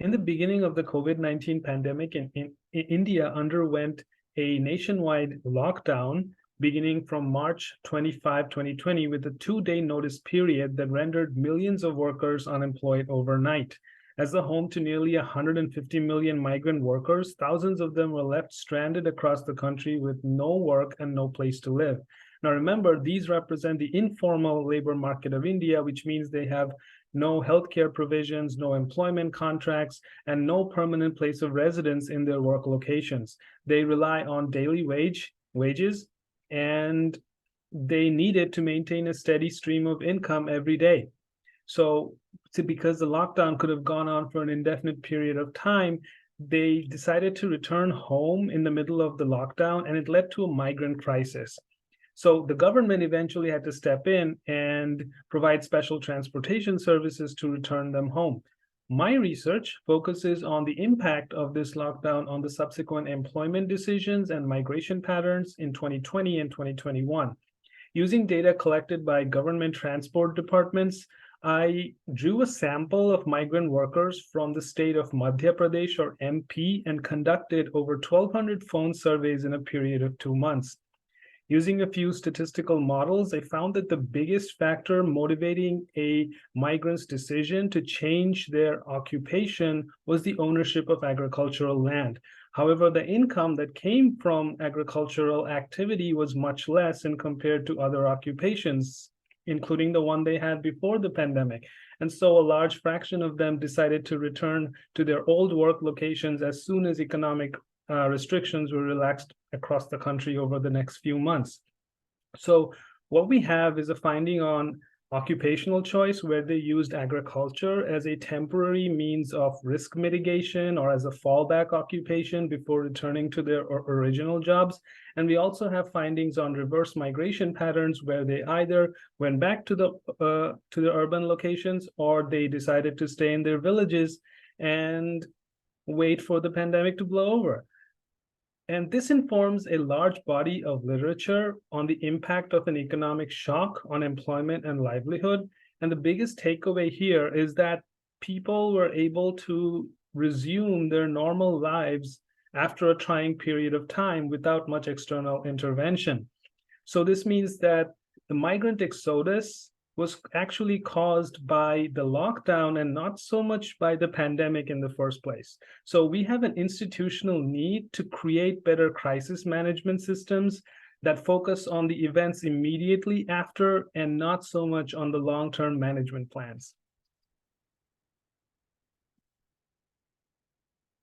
In the beginning of the COVID-19 pandemic, India underwent a nationwide lockdown beginning from March 25, 2020, with a 2-day notice period that rendered millions of workers unemployed overnight. As the home to nearly 150 million migrant workers, thousands of them were left stranded across the country with no work and no place to live. Now, remember, these represent the informal labor market of India, which means they have no healthcare provisions, no employment contracts, and no permanent place of residence in their work locations. They rely on daily wages, and they need it to maintain a steady stream of income every day. So because the lockdown could have gone on for an indefinite period of time, they decided to return home in the middle of the lockdown, and it led to a migrant crisis. So the government eventually had to step in and provide special transportation services to return them home. My research focuses on the impact of this lockdown on the subsequent employment decisions and migration patterns in 2020 and 2021. Using data collected by government transport departments, I drew a sample of migrant workers from the state of Madhya Pradesh, or MP, and conducted over 1,200 phone surveys in a period of 2 months. Using a few statistical models, I found that the biggest factor motivating a migrant's decision to change their occupation was the ownership of agricultural land. However, the income that came from agricultural activity was much less in compared to other occupations, including the one they had before the pandemic. And so a large fraction of them decided to return to their old work locations as soon as economic restrictions were relaxed across the country over the next few months. So what we have is a finding on occupational choice, where they used agriculture as a temporary means of risk mitigation or as a fallback occupation before returning to their original jobs. And we also have findings on reverse migration patterns, where they either went back to the urban locations, or they decided to stay in their villages and wait for the pandemic to blow over. And this informs a large body of literature on the impact of an economic shock on employment and livelihood. And the biggest takeaway here is that people were able to resume their normal lives after a trying period of time without much external intervention. So this means that the migrant exodus was actually caused by the lockdown and not so much by the pandemic in the first place. So we have an institutional need to create better crisis management systems that focus on the events immediately after and not so much on the long-term management plans.